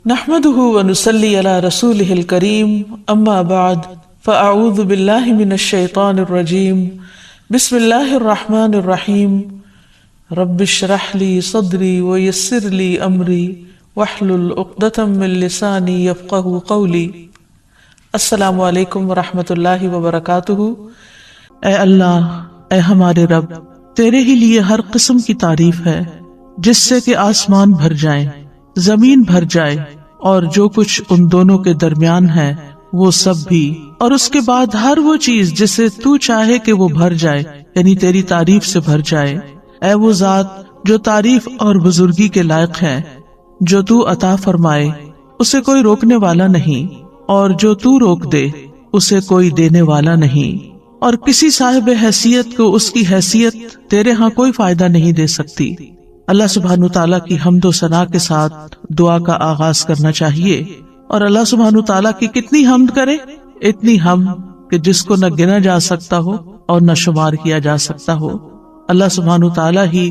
نحمده ونصلي على رسوله الكريم اما بعد فاعوذ بالله من الشيطان الرجيم بسم الله الرحمن الرحيم رب اشرح لي صدري ويسر لي امري واحلل عقدة من لساني يفقهوا قولي۔ السلام علیکم ورحمۃ اللہ وبرکاتہ۔ اے اللہ، اے ہمارے رب، تیرے ہی لیے ہر قسم کی تعریف ہے جس سے کہ آسمان بھر جائیں، زمین بھر جائے اور جو کچھ ان دونوں کے درمیان ہے وہ سب بھی، اور اس کے بعد ہر وہ چیز جسے تو چاہے کہ وہ بھر جائے، یعنی تیری تعریف سے بھر جائے۔ اے وہ ذات جو تعریف اور بزرگی کے لائق ہے، جو تو عطا فرمائے اسے کوئی روکنے والا نہیں، اور جو تو روک دے اسے کوئی دینے والا نہیں، اور کسی صاحب حیثیت کو اس کی حیثیت تیرے ہاں کوئی فائدہ نہیں دے سکتی۔ اللہ سبحانہ تعالیٰ کی حمد و ثنا کے ساتھ دعا کا آغاز کرنا چاہیے، اور اللہ سبحانہ تعالیٰ کی کتنی حمد کرے، اتنی حمد کہ جس کو نہ گنا جا سکتا ہو اور نہ شمار کیا جا سکتا ہو۔ اللہ سبحانہ تعالیٰ ہی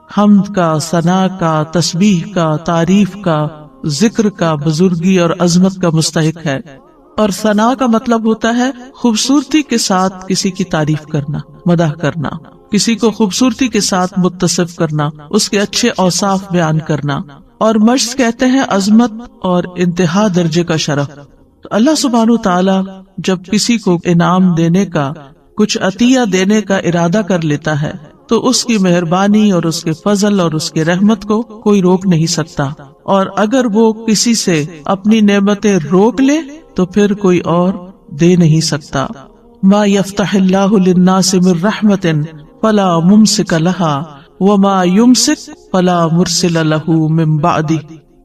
حمد کا، ثنا کا، تسبیح کا، تعریف کا، ذکر کا، بزرگی اور عظمت کا مستحق ہے۔ اور ثنا کا مطلب ہوتا ہے خوبصورتی کے ساتھ کسی کی تعریف کرنا، مدح کرنا، کسی کو خوبصورتی کے ساتھ متصف کرنا، اس کے اچھے اوصاف بیان کرنا، اور مجد کہتے ہیں عظمت اور انتہا درجے کا شرف۔ تو اللہ سبحانہ تعالیٰ جب کسی کو انعام دینے کا، کچھ عطیہ دینے کا ارادہ کر لیتا ہے تو اس کی مہربانی اور اس کے فضل اور اس کے رحمت کو کوئی روک نہیں سکتا، اور اگر وہ کسی سے اپنی نعمتیں روک لے تو پھر کوئی اور دے نہیں سکتا۔ ما یفتح اللہ للناس من رحمت فلا ممسک لها وما یمسک فلا مرسل له من بعدہ۔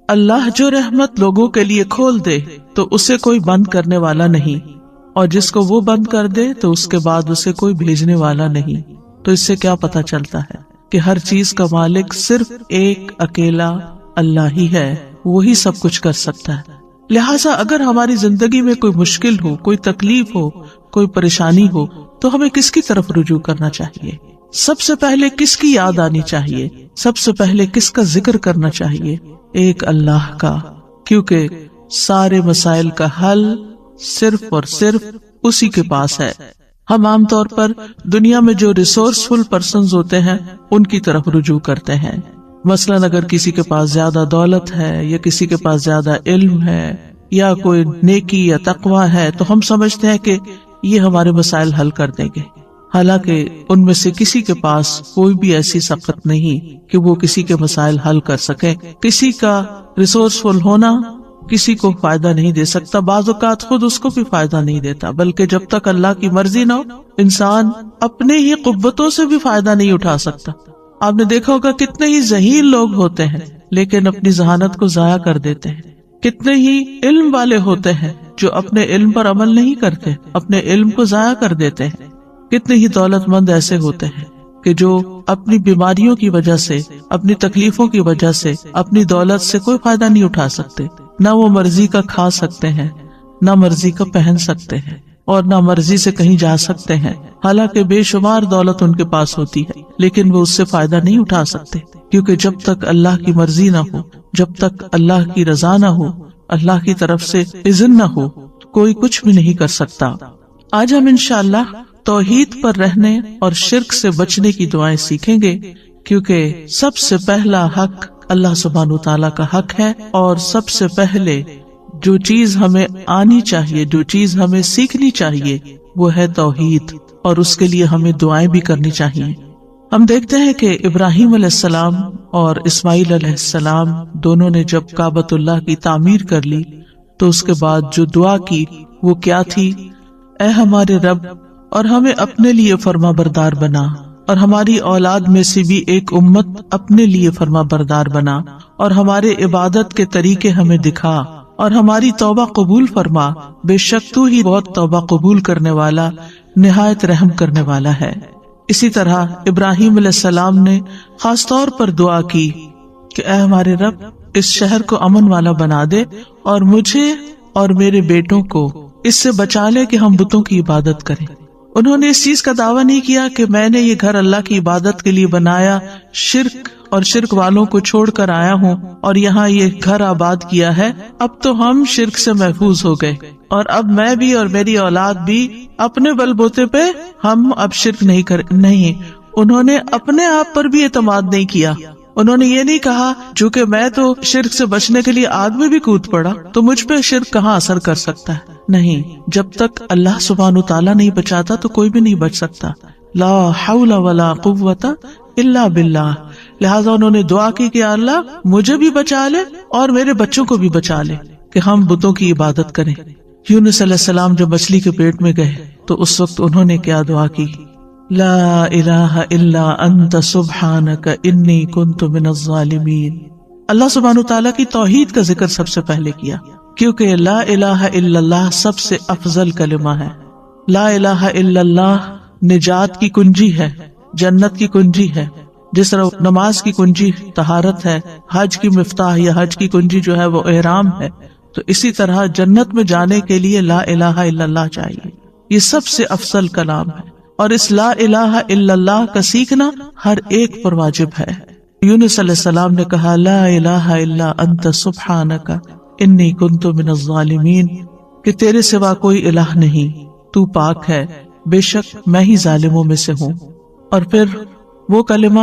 اللہ جو رحمت لوگوں کے لیے کھول دے تو اسے کوئی بند کرنے والا نہیں، اور جس کو وہ بند کر دے تو اس کے بعد اسے کوئی بھیجنے والا نہیں۔ تو اس سے کیا پتہ چلتا ہے کہ ہر چیز کا مالک صرف ایک اکیلا اللہ ہی ہے، وہی سب کچھ کر سکتا ہے۔ لہٰذا اگر ہماری زندگی میں کوئی مشکل ہو، کوئی تکلیف ہو، کوئی پریشانی ہو تو ہمیں کس کی طرف رجوع کرنا چاہیے؟ سب سے پہلے کس کی یاد آنی چاہیے؟ سب سے پہلے کس کا ذکر کرنا چاہیے؟ ایک اللہ کا، کیونکہ سارے مسائل کا حل صرف اور صرف اسی کے پاس ہے۔ ہم عام طور پر دنیا میں جو ریسورسفل پرسنز ہوتے ہیں ان کی طرف رجوع کرتے ہیں۔ مثلاً اگر کسی کے پاس زیادہ دولت ہے، یا کسی کے پاس زیادہ علم ہے، یا کوئی نیکی یا تقوی ہے، تو ہم سمجھتے ہیں کہ یہ ہمارے مسائل حل کر دیں گے، حالانکہ ان میں سے کسی کے پاس کوئی بھی ایسی سخت نہیں کہ وہ کسی کے مسائل حل کر سکے۔ کسی کا ریسورسفل ہونا کسی کو فائدہ نہیں دے سکتا، بعض اوقات خود اس کو بھی فائدہ نہیں دیتا، بلکہ جب تک اللہ کی مرضی نہ ہو انسان اپنے ہی قوتوں سے بھی فائدہ نہیں اٹھا سکتا۔ آپ نے دیکھا ہوگا کتنے ہی ذہین لوگ ہوتے ہیں لیکن اپنی ذہانت کو ضائع کر دیتے ہیں، کتنے ہی علم والے ہوتے ہیں جو اپنے علم پر عمل نہیں کرتے، اپنے علم کو ضائع کر دیتے ہیں۔ کتنے ہی دولت مند ایسے ہوتے ہیں کہ جو اپنی بیماریوں کی وجہ سے، اپنی تکلیفوں کی وجہ سے اپنی دولت سے کوئی فائدہ نہیں اٹھا سکتے، نہ وہ مرضی کا کھا سکتے ہیں، نہ مرضی کا پہن سکتے ہیں، اور نہ مرضی سے کہیں جا سکتے ہیں، حالانکہ بے شمار دولت ان کے پاس ہوتی ہے لیکن وہ اس سے فائدہ نہیں اٹھا سکتے، کیونکہ جب تک اللہ کی مرضی نہ ہو، جب تک اللہ کی رضا نہ ہو، اللہ کی طرف سے اذن نہ ہو، کوئی کچھ بھی نہیں کر سکتا۔ آج ہم انشاءاللہ توحید پر رہنے اور شرک سے بچنے کی دعائیں سیکھیں گے، کیونکہ سب سے پہلا حق اللہ سبحانہ تعالیٰ کا حق ہے، اور سب سے پہلے جو چیز ہمیں آنی چاہیے، جو چیز ہمیں سیکھنی چاہیے وہ ہے توحید، اور اس کے لیے ہمیں دعائیں بھی کرنی چاہیے۔ ہم دیکھتے ہیں کہ ابراہیم علیہ السلام اور اسماعیل علیہ السلام دونوں نے جب کعبۃ اللہ کی تعمیر کر لی تو اس کے بعد جو دعا کی وہ کیا تھی؟ اے ہمارے رب، اور ہمیں اپنے لیے فرما بردار بنا، اور ہماری اولاد میں سے بھی ایک امت اپنے لیے فرما بردار بنا، اور ہمارے عبادت کے طریقے ہمیں دکھا، اور ہماری توبہ قبول فرما، بے شک تو ہی بہت توبہ قبول کرنے والا، نہایت رحم کرنے والا ہے۔ اسی طرح ابراہیم علیہ السلام نے خاص طور پر دعا کی کہ اے ہمارے رب، اس شہر کو امن والا بنا دے، اور مجھے اور میرے بیٹوں کو اس سے بچا لے کہ ہم بتوں کی عبادت کریں۔ انہوں نے اس چیز کا دعویٰ نہیں کیا کہ میں نے یہ گھر اللہ کی عبادت کے لیے بنایا، شرک اور شرک والوں کو چھوڑ کر آیا ہوں اور یہاں یہ گھر آباد کیا ہے، اب تو ہم شرک سے محفوظ ہو گئے، اور اب میں بھی اور میری اولاد بھی اپنے بل بوتے پہ ہم اب شرک نہیں۔ انہوں نے اپنے آپ پر بھی اعتماد نہیں کیا، انہوں نے یہ نہیں کہا چونکہ میں تو شرک سے بچنے کے لیے آگ میں بھی کود پڑا تو مجھ پہ شرک کہاں اثر کر سکتا ہے۔ نہیں، جب تک اللہ سبحانہ تعالیٰ نہیں بچاتا تو کوئی بھی نہیں بچ سکتا۔ لا حول ولا قوت الا باللہ۔ لہٰذا انہوں نے دعا کی کہ اللہ مجھے بھی بچا لے اور میرے بچوں کو بھی بچا لے کہ ہم بتوں کی عبادت کریں۔ یونس علیہ السلام جب مچھلی کے پیٹ میں گئے تو اس وقت انہوں نے کیا دعا کی؟ لا الہ الا انت سبحانک انی کنت من الظالمین۔ اللہ سبحانہ تعالیٰ کی توحید کا ذکر سب سے پہلے کیا، کیونکہ لا الہ الا اللہ سب سے افضل کلمہ ہے۔ لا الہ الا اللہ نجات کی کنجی ہے، جنت کی کنجی ہے۔ جس طرح نماز کی کنجی طہارت ہے، حج کی مفتاح یا حج کی کنجی جو ہے وہ احرام ہے، تو اسی طرح جنت میں جانے کے لیے لا الہ الا اللہ چاہیے۔ یہ سب سے افضل کلام ہے، اور اس لا الہ الا اللہ کا سیکھنا ہر ایک پر واجب ہے۔ یونس علیہ السلام نے کہا لا الہ الا انت سبحانک انی کنت من الظالمین، کہ تیرے سوا کوئی الہ نہیں، تو پاک ہے، بے شک میں ہی ظالموں میں سے ہوں۔ اور پھر وہ کلمہ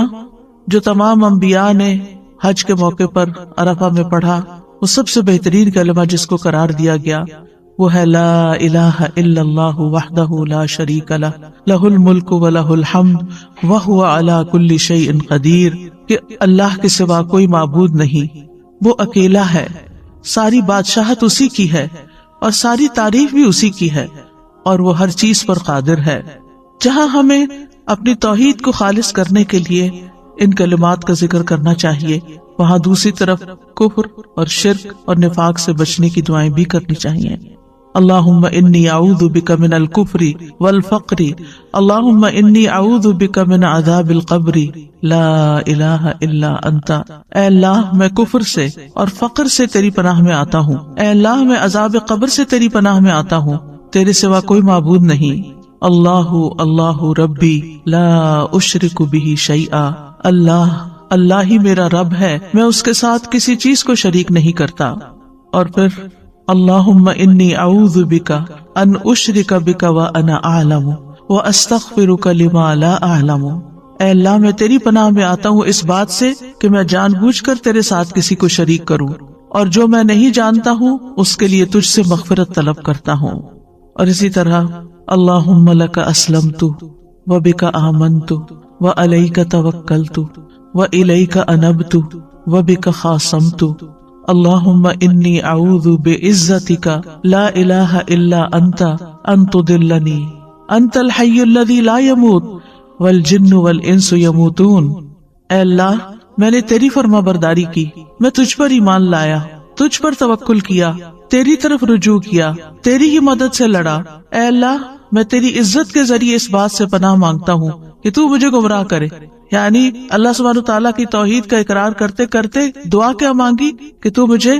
جو تمام انبیاء نے حج کے موقع پر عرفہ میں پڑھا، وہ سب سے بہترین کلمہ جس کو قرار دیا گیا وہ ہے لا الہ الا اللہ وحدہ لا شریک لہ لہ الملک ولہ الحمد وہو علی کل شیء قدیر، کہ اللہ کے سوا کوئی معبود نہیں، وہ اکیلا ہے، ساری بادشاہت اسی کی ہے اور ساری تعریف بھی اسی کی ہے، اور وہ ہر چیز پر قادر ہے۔ جہاں ہمیں اپنی توحید کو خالص کرنے کے لیے ان کلمات کا ذکر کرنا چاہیے، وہاں دوسری طرف کفر اور شرک اور نفاق سے بچنے کی دعائیں بھی کرنی چاہیے۔ اللہم انی اعوذ بک من الکفر والفقر، اللہم انی اعوذ بک من عذاب القبر، لا الہ الا انت۔ اے اللہ میں کفر سے اور فقر سے تیری پناہ میں آتا ہوں، اے اللہ میں عذاب قبر سے تیری پناہ میں آتا ہوں، تیرے سوا کوئی معبود نہیں۔ اللہ اللہ ربی لا اشرک بہ شیئا، اللہ ہی میرا رب ہے، میں اس کے ساتھ کسی چیز کو شریک نہیں کرتا۔ اور پھر اللہم انی اعوذ بک ان اشرک بک وانا اعلم واستغفرک لما لا اعلم۔ اے اللہ میں تیری پناہ میں آتا ہوں اس بات سے کہ میں جان بوجھ کر تیرے ساتھ کسی کو شریک کروں، اور جو میں نہیں جانتا ہوں اس کے لیے تجھ سے مغفرت طلب کرتا ہوں۔ اور اسی طرح اللہم لک اسلمت وبک آمنت وعلیک توکلت وإلیک انبت وبک خاصمت، اللہم انی اعوذ بعزتک لا الہ الا انت ان تضلنی، انت الحی الذی لا یموت والجن والانس یموتون۔ اے اللہ میں نے تیری فرما برداری کی، میں تجھ پر ایمان لایا، تجھ پر توکل کیا، تیری طرف رجوع کیا، تیری ہی مدد سے لڑا۔ اے اللہ میں تیری عزت کے ذریعے اس بات سے پناہ مانگتا ہوں کہ تو مجھے گمراہ کرے۔ یعنی اللہ سبحانہ تعالیٰ کی توحید کا اقرار کرتے کرتے دعا کیا مانگی کہ تو مجھے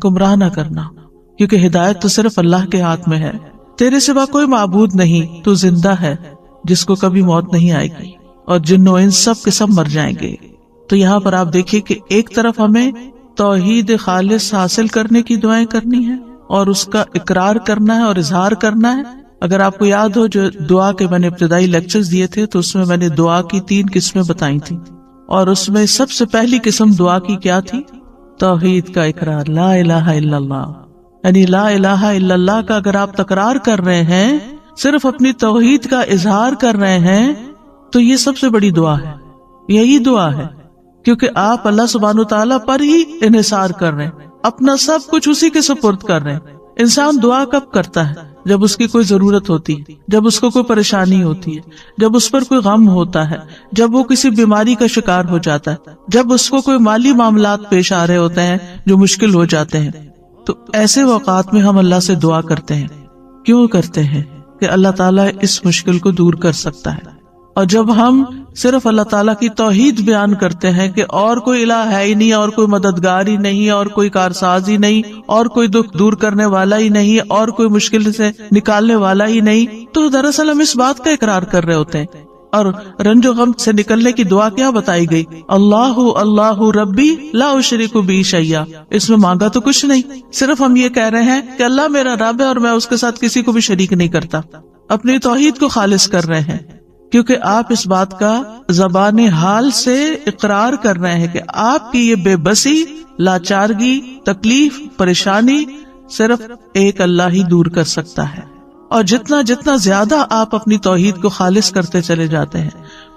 گمراہ نہ کرنا، کیونکہ ہدایت تو صرف اللہ کے ہاتھ میں ہے، تیرے سوا کوئی معبود نہیں، تو زندہ ہے جس کو کبھی موت نہیں آئے گی، اور جن و انس سب کے سب مر جائیں گے۔ تو یہاں پر آپ دیکھیے کہ ایک طرف ہمیں توحید خالص حاصل کرنے کی دعائیں کرنی ہے اور اس کا اقرار کرنا ہے اور اظہار کرنا ہے۔ اگر آپ کو یاد ہو جو دعا کے میں نے ابتدائی لیکچرز دیے تھے تو اس میں نے دعا کی 3 قسمیں بتائی تھی، اور اس میں سب سے پہلی قسم دعا کی کیا تھی؟ توحید کا اقرار، لا الہ الا اللہ۔ یعنی لا الہ الا اللہ کا اگر آپ تکرار کر رہے ہیں، صرف اپنی توحید کا اظہار کر رہے ہیں، تو یہ سب سے بڑی دعا ہے، یہی دعا ہے، کیونکہ آپ اللہ سبحانہ تعالیٰ پر ہی انحصار کر رہے ہیں، اپنا سب کچھ اسی کے سپرد کر رہے ہیں۔ انسان دعا کب کرتا ہے؟ جب اس کی کوئی ضرورت ہوتی ہے، جب اس کو کوئی پریشانی ہوتی ہے، جب اس پر کوئی غم ہوتا ہے، جب وہ کسی بیماری کا شکار ہو جاتا ہے، جب اس کو کوئی مالی معاملات پیش آ رہے ہوتے ہیں جو مشکل ہو جاتے ہیں، تو ایسے اوقات میں ہم اللہ سے دعا کرتے ہیں۔ کیوں کرتے ہیں؟ کہ اللہ تعالیٰ اس مشکل کو دور کر سکتا ہے۔ اور جب ہم صرف اللہ تعالیٰ کی توحید بیان کرتے ہیں کہ اور کوئی الہ ہے ہی نہیں، اور کوئی مددگار ہی نہیں، اور کوئی کارساز ہی نہیں، اور کوئی دکھ دور کرنے والا ہی نہیں، اور کوئی مشکل سے نکالنے والا ہی نہیں، تو دراصل ہم اس بات کا اقرار کر رہے ہوتے ہیں اور رنج و غم سے نکلنے کی دعا کیا بتائی گئی؟ اللہ اللہ ربی لا اشرک بی شیئا. اس میں مانگا تو کچھ نہیں، صرف ہم یہ کہہ رہے ہیں کہ اللہ میرا رب ہے اور میں اس کے ساتھ کسی کو بھی شریک نہیں کرتا. اپنی توحید کو خالص کر رہے ہیں، کیونکہ آپ اس بات کا زبان حال سے اقرار کر رہے ہیں کہ آپ کی یہ بے بسی، لاچارگی، تکلیف، پریشانی صرف ایک اللہ ہی دور کر سکتا ہے. اور جتنا زیادہ آپ اپنی توحید کو خالص کرتے چلے جاتے ہیں،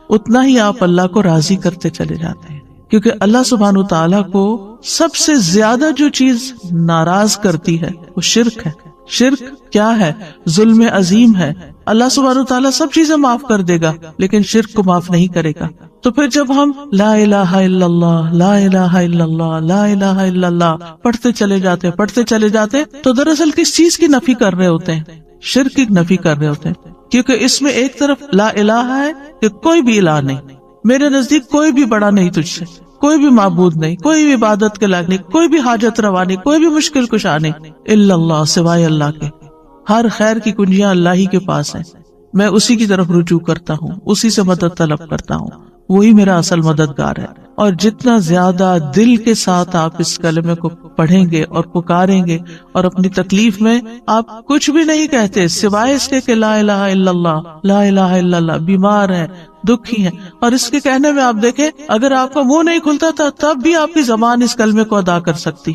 اتنا ہی آپ اللہ کو راضی کرتے چلے جاتے ہیں. کیونکہ اللہ سبحانہ وتعالیٰ کو سب سے زیادہ جو چیز ناراض کرتی ہے وہ شرک ہے. شرک کیا ہے؟ ظلم عظیم ہے. اللہ سبحانہ وتعالیٰ سب چیزیں معاف کر دے گا لیکن شرک کو معاف نہیں کرے گا. تو پھر جب ہم لا الہ الا اللہ، لا الہ الا اللہ، لا الہ الا اللہ پڑھتے چلے جاتے تو دراصل کس چیز کی نفی کر رہے ہوتے ہیں؟ شرک کی نفی کر رہے ہوتے ہیں. کیونکہ اس میں ایک طرف لا الہ ہے کہ کوئی بھی الہ نہیں، میرے نزدیک کوئی بھی بڑا نہیں تجھ سے، کوئی بھی معبود نہیں، کوئی بھی عبادت کے لائق نہیں، کوئی بھی حاجت روا نہیں، کوئی بھی مشکل کشا نہیں الا اللہ، سوائے اللہ کے. ہر خیر کی کنجیاں اللہ ہی کے پاس ہیں، میں اسی کی طرف رجوع کرتا ہوں، اسی سے مدد طلب کرتا ہوں، وہی میرا اصل مددگار ہے. اور جتنا زیادہ دل کے ساتھ آپ اس کلمے کو پڑھیں گے اور پکاریں گے اور اپنی تکلیف میں آپ کچھ بھی نہیں کہتے سوائے اس کے کہ لا الہ الا اللہ، لا الہ الا اللہ، بیمار ہیں، دکھی ہیں، اور اس کے کہنے میں آپ دیکھیں اگر آپ کا منہ نہیں کھلتا تھا تب بھی آپ کی زبان اس کلمے کو ادا کر سکتی.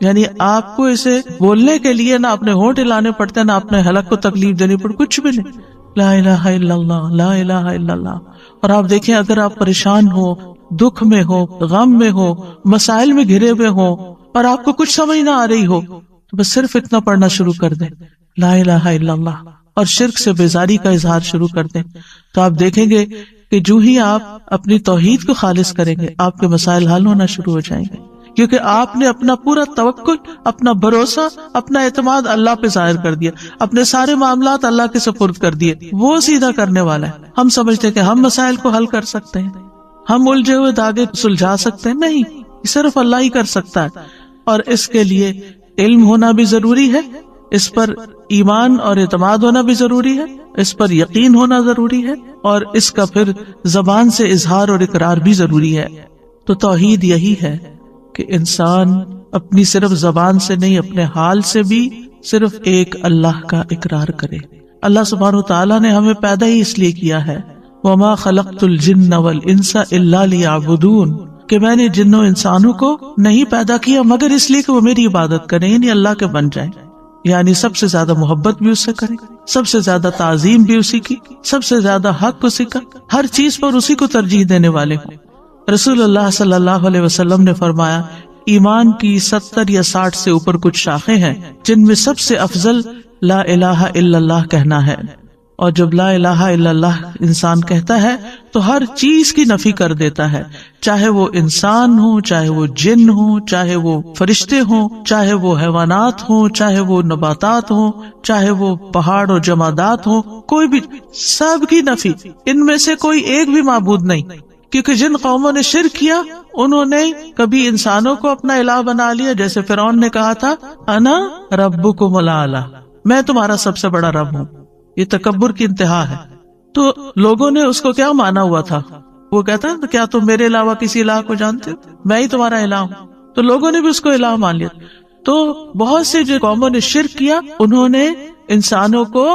یعنی آپ کو اسے بولنے کے لیے نہ اپنے ہونٹ ہلانے پڑتے نہ اپنے حلق کو تکلیف دینی پڑتی، کچھ بھی نہیں. لا الہ الا اللہ، لا الہ الا اللہ. اور آپ دیکھیں اگر آپ پریشان ہو، دکھ میں ہو، غم میں ہو، مسائل میں گھرے ہوئے ہو اور آپ کو کچھ سمجھ نہ آ رہی ہو تو بس صرف اتنا پڑھنا شروع کر دیں، لا الہ الا اللہ، اور شرک سے بیزاری کا اظہار شروع کر دیں. تو آپ دیکھیں گے کہ جو ہی آپ اپنی توحید کو خالص کریں گے آپ کے مسائل حل ہونا شروع ہو جائیں گے. کیونکہ آپ نے اپنا پورا توکل، اپنا بھروسہ، اپنا اعتماد اللہ پہ ظاہر کر دیا، اپنے سارے معاملات اللہ کے سپرد کر دیے. وہ سیدھا کرنے والا ہے. ہم سمجھتے ہیں کہ ہم مسائل کو حل کر سکتے ہیں، ہم الجھے ہوئے دھاگے سلجھا سکتے ہیں، نہیں، صرف اللہ ہی کر سکتا ہے. اور اس کے لیے علم ہونا بھی ضروری ہے، اس پر ایمان اور اعتماد ہونا بھی ضروری ہے، اس پر یقین ہونا ضروری ہے، اور اس کا پھر زبان سے اظہار اور اقرار بھی ضروری ہے. تو توحید یہی ہے کہ انسان اپنی صرف زبان سے نہیں، اپنے حال سے بھی صرف ایک اللہ کا اقرار کرے. اللہ سبحانہ وتعالیٰ نے ہمیں پیدا ہی اس لیے کیا ہے، وَمَا خَلَقْتُ الْجِنَّ وَالْإِنسَ إِلَّا لِيَعْبُدُونَ، کہ میں نے جنوں انسانوں کو نہیں پیدا کیا مگر اس لیے کہ وہ میری عبادت کریں، یعنی اللہ کے بن جائیں. یعنی سب سے زیادہ محبت بھی اس سے کریں، سب سے زیادہ تعظیم بھی اسی کی، سب سے زیادہ حق اسی کا، ہر چیز پر اسی کو ترجیح دینے والے ہوں. رسول اللہ صلی اللہ علیہ وسلم نے فرمایا ایمان کی 70 یا 60 سے اوپر کچھ شاخیں ہیں جن میں سب سے افضل لا الہ الا اللہ کہنا ہے. اور جب لا الہ الا اللہ انسان کہتا ہے تو ہر چیز کی نفی کر دیتا ہے، چاہے وہ انسان ہو، چاہے وہ جن ہو، چاہے وہ فرشتے ہوں، چاہے وہ حیوانات ہوں، چاہے وہ نباتات ہوں، چاہے وہ پہاڑ اور جمادات ہوں، کوئی بھی، سب کی نفی. ان میں سے کوئی ایک بھی معبود نہیں. کیونکہ جن قوموں نے شرک کیا انہوں نے کبھی انسانوں کو اپنا الہ بنا لیا، جیسے فرعون نے کہا تھا انا ربکم الاعلی، میں تمہارا سب سے بڑا رب ہوں. یہ تکبر کی انتہا ہے. تو لوگوں نے اس کو کیا مانا ہوا تھا؟ وہ کہتا ہے کیا تم میرے علاوہ کسی الہ کو جانتے ہو؟ میں ہی تمہارا الہ ہوں. تو لوگوں نے بھی اس کو الہ مان لیا. تو بہت سے جو قوموں نے شرک کیا انہوں نے انسانوں کو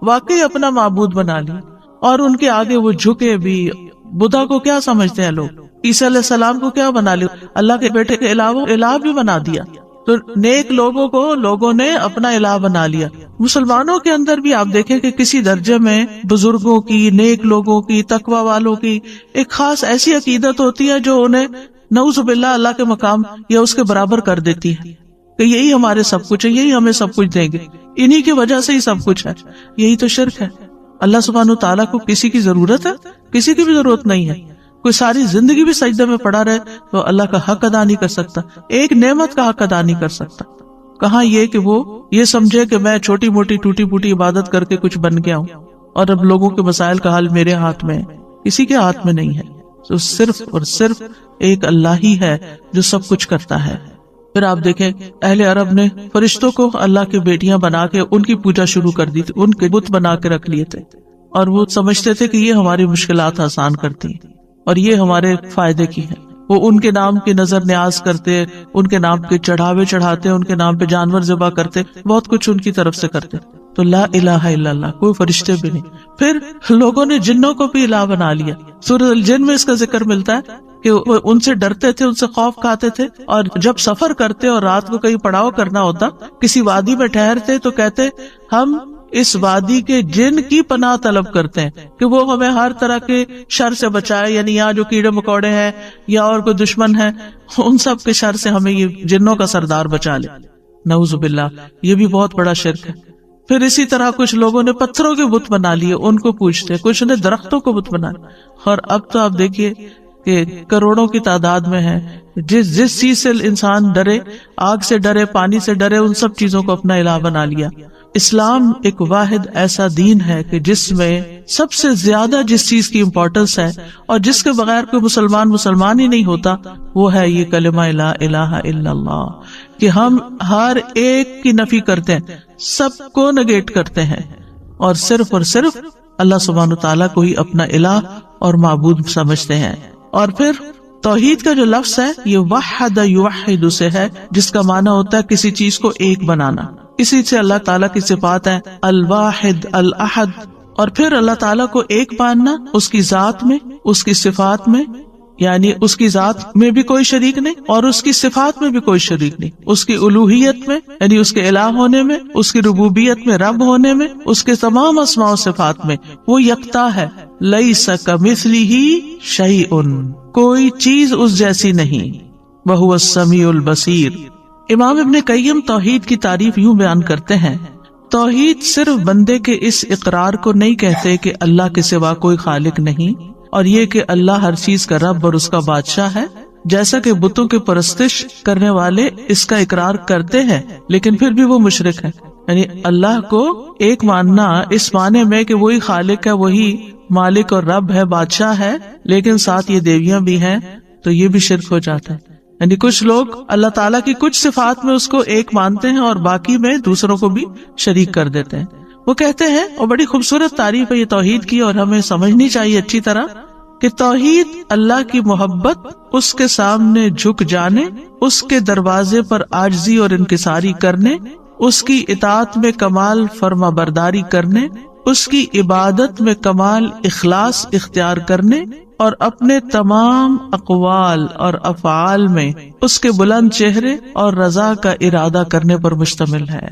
واقعی اپنا معبود بنا لیا اور ان کے آگے وہ جھکے بھی. بدھا کو کیا سمجھتے ہیں لوگ؟ عیسیٰ علیہ السلام کو کیا بنا لیا؟ اللہ کے بیٹے کے علاوہ الہ بھی بنا دیا. تو نیک لوگوں کو لوگوں نے اپنا الہ بنا لیا. مسلمانوں کے اندر بھی آپ دیکھیں کہ کسی درجے میں بزرگوں کی، نیک لوگوں کی، تقوی والوں کی ایک خاص ایسی عقیدت ہوتی ہے جو انہیں نعوذ باللہ اللہ کے مقام یا اس کے برابر کر دیتی ہے کہ یہی ہمارے سب کچھ ہے، یہی ہمیں سب کچھ دیں گے، انہی کی وجہ سے ہی سب کچھ ہے. یہی تو شرک ہے. اللہ سبحانہ تعالیٰ کو کسی کی ضرورت ہے؟ کسی کی بھی ضرورت نہیں ہے. کوئی ساری زندگی بھی سجدے میں پڑا رہے تو اللہ کا حق ادا نہیں کر سکتا، ایک نعمت کا حق ادا نہیں کر سکتا. کہاں یہ کہ وہ یہ سمجھے کہ میں چھوٹی موٹی ٹوٹی پوٹی عبادت کر کے کچھ بن گیا ہوں اور اب لوگوں کے مسائل کا حل میرے ہاتھ میں ہے. کسی کے ہاتھ میں نہیں ہے. تو صرف اور صرف ایک اللہ ہی ہے جو سب کچھ کرتا ہے. پھر آپ دیکھیں اہل عرب نے فرشتوں کو اللہ کی بیٹیاں بنا کے ان کی پوجا شروع کر دی تھی، ان کے بت بنا کے رکھ لیے تھے. اور وہ سمجھتے تھے کہ یہ ہماری مشکلات آسان کرتی ہیں اور یہ ہمارے فائدے کی ہے. وہ ان کے نام کی نظر نیاز کرتے، ان کے نام کے چڑھاوے چڑھاتے، ان کے نام پہ جانور ذبح کرتے، بہت کچھ ان کی طرف سے کرتے. تو لا الہ الا اللہ، کوئی فرشتے بھی نہیں. پھر لوگوں نے جنوں کو بھی الہ بنا لیا. سورۃ الجن میں اس کا ذکر ملتا ہے کہ وہ ان سے ڈرتے تھے، ان سے خوف کھاتے تھے، اور جب سفر کرتے اور رات کو کہیں پڑاؤ کرنا ہوتا، کسی وادی میں ٹھہرتے تو کہتے ہم اس وادی کے جن کی پناہ طلب کرتے ہیں کہ وہ ہمیں ہر طرح کے شر سے بچائے. یعنی یہاں جو کیڑے مکوڑے ہیں یا اور کوئی دشمن ہے، ان سب کے شر سے ہمیں یہ جنوں کا سردار بچا لے. نعوذ باللہ، یہ بھی بہت بڑا شرک ہے. پھر اسی طرح کچھ لوگوں نے پتھروں کے بت بنا لیے، ان کو پوجتے، کچھ نے درختوں کو بت بنا. اور اب تو آپ دیکھیے کہ کروڑوں کی تعداد میں ہے. جس چیز سے انسان ڈرے، آگ سے ڈرے، پانی سے ڈرے، ان سب چیزوں کو اپنا الہ بنا لیا. اسلام ایک واحد ایسا دین ہے کہ جس میں سب سے زیادہ جس چیز کی امپورٹنس ہے اور جس کے بغیر کوئی مسلمان ہی نہیں ہوتا، وہ ہے یہ کلمہ لا الہ الا اللہ، کہ ہم ہر ایک کی نفی کرتے ہیں، سب کو نگیٹ کرتے ہیں اور صرف اللہ سبحانہ تعالیٰ کو ہی اپنا الہ اور معبود سمجھتے ہیں. اور پھر توحید کا جو لفظ ہے یہ وحد یوحد سے ہے، جس کا معنی ہوتا ہے کسی چیز کو ایک بنانا. اسی سے اللہ تعالیٰ کی صفات ہیں الواحد الاحد. اور پھر اللہ تعالیٰ کو ایک ماننا اس کی ذات میں، اس کی صفات میں، یعنی اس کی ذات میں بھی کوئی شریک نہیں اور اس کی صفات میں بھی کوئی شریک نہیں. اس کی الوہیت میں یعنی اس کے الہ ہونے میں، اس کی ربوبیت میں رب ہونے میں، اس کے تمام اسماء و صفات میں وہ یکتا ہے. لیس کمثلہ شیء، کوئی چیز اس جیسی نہیں. وہو السمیع البصیر. امام ابن قیم توحید کی تعریف یوں بیان کرتے ہیں، توحید صرف بندے کے اس اقرار کو نہیں کہتے کہ اللہ کے سوا کوئی خالق نہیں، اور یہ کہ اللہ ہر چیز کا رب اور اس کا بادشاہ ہے، جیسا کہ بتوں کی پرستش کرنے والے اس کا اقرار کرتے ہیں لیکن پھر بھی وہ مشرک ہیں. یعنی اللہ کو ایک ماننا اس معنی میں کہ وہی خالق ہے، وہی مالک اور رب ہے، بادشاہ ہے، لیکن ساتھ یہ دیویاں بھی ہیں، تو یہ بھی شرک ہو جاتا ہے. یعنی کچھ لوگ اللہ تعالیٰ کی کچھ صفات میں اس کو ایک مانتے ہیں اور باقی میں دوسروں کو بھی شریک کر دیتے ہیں. وہ کہتے ہیں، اور بڑی خوبصورت تعریف ہے یہ توحید کی اور ہمیں سمجھنی چاہیے اچھی طرح، کہ توحید اللہ کی محبت، اس کے سامنے جھک جانے، اس کے دروازے پر عاجزی اور انکساری کرنے، اس کی اطاعت میں کمال فرما برداری کرنے، اس کی عبادت میں کمال اخلاص اختیار کرنے، اور اپنے تمام اقوال اور افعال میں اس کے بلند چہرے اور رضا کا ارادہ کرنے پر مشتمل ہے.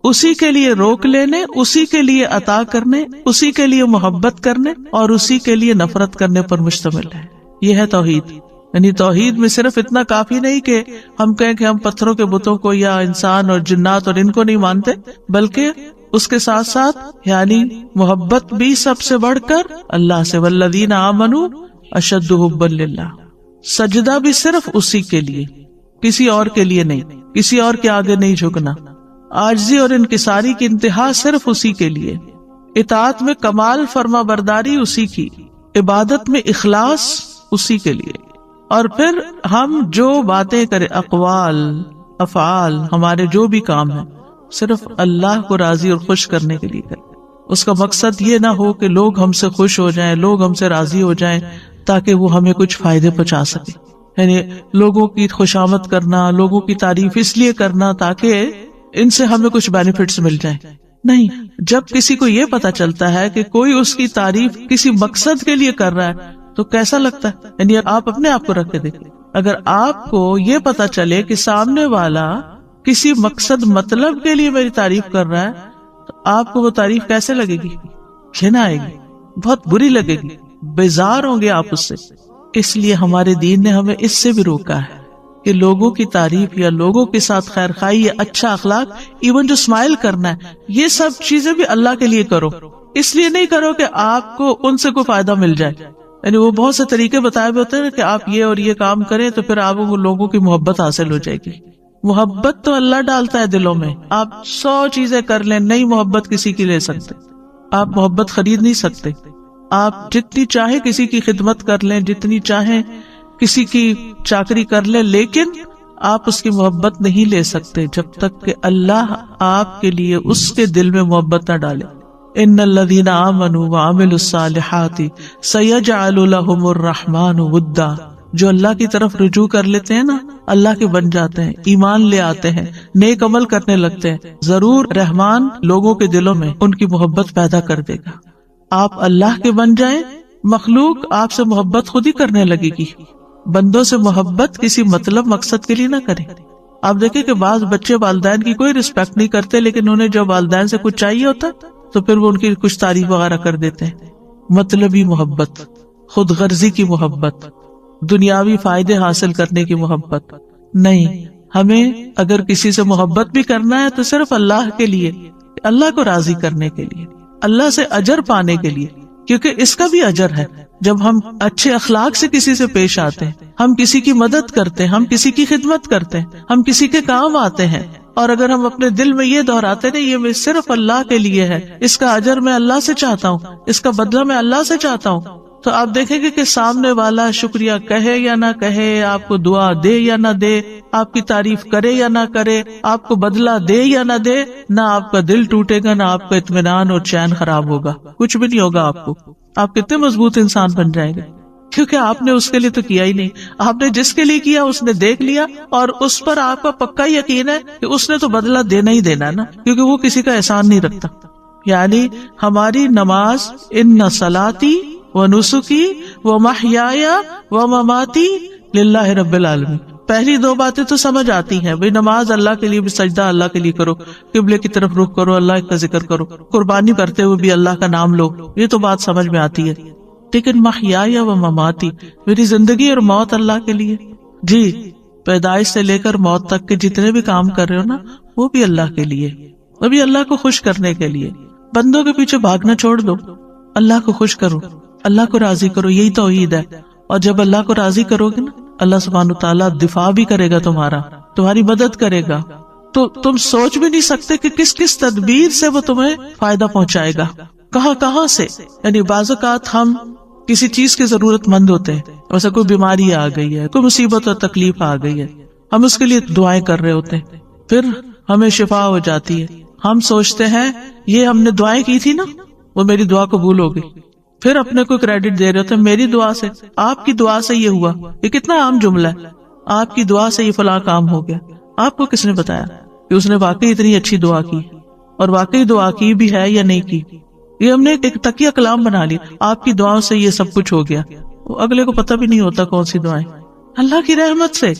اسی کے لیے روک لینے، اسی کے لیے عطا کرنے، اسی کے لیے محبت کرنے اور اسی کے لیے نفرت کرنے پر مشتمل ہے. یہ ہے توحید. یعنی توحید میں صرف اتنا کافی نہیں کہ ہم کہیں کہ ہم پتھروں کے بتوں کو یا انسان اور جنات اور ان کو نہیں مانتے، بلکہ اس کے ساتھ ساتھ یعنی محبت بھی سب سے بڑھ کر اللہ سے، والذین آمنوا اشد حبا للہ. سجدہ بھی صرف اسی کے لیے، کسی اور کے لیے نہیں، کسی اور کے آگے نہیں جھکنا. عاجزی اور انکساری کی انتہا صرف اسی کے لیے. اطاعت میں کمال فرما برداری اسی کی. عبادت میں اخلاص اسی کے لیے. اور پھر ہم جو باتیں کریں، اقوال افعال، ہمارے جو بھی کام ہیں، صرف اللہ کو راضی اور خوش کرنے کے لیے کریں. اس کا مقصد یہ نہ ہو کہ لوگ ہم سے خوش ہو جائیں، لوگ ہم سے راضی ہو جائیں تاکہ وہ ہمیں کچھ فائدے پہنچا سکیں. یعنی لوگوں کی خوشامد کرنا، لوگوں کی تعریف اس لیے کرنا تاکہ ان سے ہمیں کچھ بینیفٹس مل جائیں. نہیں، جب کسی کو یہ پتا چلتا ہے کہ کوئی اس کی تعریف کسی مقصد کے لیے کر رہا ہے تو کیسا لگتا ہے. یعنی آپ اپنے آپ کو رکھ کے دیکھیں، اگر آپ کو یہ پتا چلے کہ سامنے والا کسی مقصد مطلب کے لیے میری تعریف کر رہا ہے تو آپ کو وہ تعریف کیسے لگے گی؟ گھن آئے گی، بہت بری لگے گی، بیزار ہوں گے آپ اس سے. اس لیے ہمارے دین نے ہمیں اس سے بھی روکا ہے کہ لوگوں کی تعریف یا لوگوں کے ساتھ خیر خواہی یا اچھا اخلاق، ایون جو اسمائل کرنا ہے، یہ سب چیزیں بھی اللہ کے لیے کرو. اس لیے نہیں کرو کہ آپ کو ان سے کوئی فائدہ مل جائے. یعنی وہ بہت سے طریقے بتائے ہوئے ہوتے ہیں کہ آپ یہ اور یہ کام کریں تو پھر آپ کو لوگوں کی محبت حاصل ہو جائے گی. محبت تو اللہ ڈالتا ہے دلوں میں. آپ 100 چیزیں کر لیں، نئی محبت کسی کی لے سکتے، آپ محبت خرید نہیں سکتے. آپ جتنی چاہے کسی کی خدمت کر لیں، جتنی چاہیں کسی کی چاکری کر لیں، لیکن آپ اس کی محبت نہیں لے سکتے جب تک کہ اللہ آپ کے لیے اس کے دل میں محبت نہ ڈالے. ان الذین آمنوا وعملوا الصالحات سیجعل لهم الرحمن ودا، جو اللہ کی طرف رجوع کر لیتے ہیں نا، اللہ کے بن جاتے ہیں، ایمان لے آتے ہیں، نیک عمل کرنے لگتے ہیں، ضرور رحمان لوگوں کے دلوں میں ان کی محبت پیدا کر دے گا۔ آپ اللہ کے بن جائیں، مخلوق آپ سے محبت خود ہی کرنے لگے گی۔ بندوں سے محبت کسی مطلب مقصد کے لیے نہ کریں۔ آپ دیکھیں کہ بعض بچے والدین کی کوئی رسپیکٹ نہیں کرتے، لیکن انہیں جب والدین سے کچھ چاہیے ہوتا تو پھر وہ ان کی کچھ تعریف وغیرہ کر دیتے ہیں۔ مطلبی محبت، خود غرضی کی محبت، دنیاوی فائدے حاصل کرنے کی محبت نہیں۔ ہمیں اگر کسی سے محبت بھی کرنا ہے تو صرف اللہ کے لیے، اللہ کو راضی کرنے کے لیے، اللہ سے اجر پانے کے لیے، کیونکہ اس کا بھی اجر ہے۔ جب ہم اچھے اخلاق سے کسی سے پیش آتے ہیں، ہم کسی کی مدد کرتے ہیں، ہم کسی کی خدمت کرتے ہیں، ہم کسی کے کام آتے ہیں، اور اگر ہم اپنے دل میں یہ دہراتے ہیں یہ میں صرف اللہ کے لیے ہے، اس کا اجر میں اللہ سے چاہتا ہوں، اس کا بدلہ میں اللہ سے چاہتا ہوں، تو آپ دیکھیں گے کہ سامنے والا شکریہ کہے یا نہ کہے، آپ کو دعا دے یا نہ دے، آپ کی تعریف کرے یا نہ کرے، آپ کو بدلہ دے یا نہ دے، نہ آپ کا دل ٹوٹے گا، نہ آپ کا اطمینان اور چین خراب ہوگا، کچھ بھی نہیں ہوگا آپ کو۔ آپ کتنے مضبوط انسان بن جائیں گے، کیونکہ آپ نے اس کے لیے تو کیا ہی نہیں، آپ نے جس کے لیے کیا اس نے دیکھ لیا، اور اس پر آپ کا پکا یقین ہے کہ اس نے تو بدلہ دینا ہی دینا نا، کیونکہ وہ کسی کا احسان نہیں رکھتا۔ یعنی ہماری نماز، ان صلاتی ونسکی ومحیای ومماتی للہ رب العالمین، پہلی دو باتیں تو سمجھ آتی ہیں، بھئی نماز اللہ کے لیے بھی، سجدہ اللہ کے لیے کرو، قبلے کی طرف رخ کرو، اللہ کا ذکر کرو، قربانی کرتے ہوئے بھی اللہ کا نام لو، یہ تو بات سمجھ میں آتی ہے۔ لیکن محیای و مماتی، میری زندگی اور موت اللہ کے لیے، جی پیدائش سے لے کر موت تک کے جتنے بھی کام کر رہے ہو نا، وہ بھی اللہ کے لیے، وہ بھی اللہ کو خوش کرنے کے لیے۔ بندوں کے پیچھے بھاگنا چھوڑ دو، اللہ کو خوش کرو، اللہ کو راضی کرو، یہی توحید ہے۔ اور جب اللہ کو راضی کرو گے نا، اللہ سبحانہ وتعالیٰ دفاع بھی کرے گا تمہارا، تمہاری مدد کرے گا، تو تم سوچ بھی نہیں سکتے کہ کس کس تدبیر سے وہ تمہیں فائدہ پہنچائے گا، کہاں کہاں سے۔ یعنی بعض اوقات ہم کسی چیز کی ضرورت مند ہوتے ہیں، ویسے کوئی بیماری آ گئی ہے، کوئی مصیبت اور تکلیف آ گئی ہے، ہم اس کے لیے دعائیں کر رہے ہوتے ہیں، پھر ہمیں شفا ہو جاتی ہے، ہم سوچتے ہیں یہ ہم نے دعائیں کی تھی نا، وہ میری دعا قبول ہو گئی، پھر اپنے کو کریڈٹ دے رہے ہوتے ہیں، میری دعا سے، آپ کی دعا سے یہ ہوا۔ یہ کتنا عام جملہ ہے، آپ کی دعا سے یہ فلاں کام ہو گیا۔ آپ کو کس نے بتایا کہ اس نے واقعی اتنی اچھی دعا کی، اور واقعی دعا کی بھی ہے یا نہیں کی؟ یہ ہم نے ایک تکیہ کلام بنا لی، آپ کی دعاؤں سے یہ سب کچھ ہو گیا، اگلے کو پتہ بھی نہیں ہوتا کون سی دعائیں، اللہ کی رحمت سے۔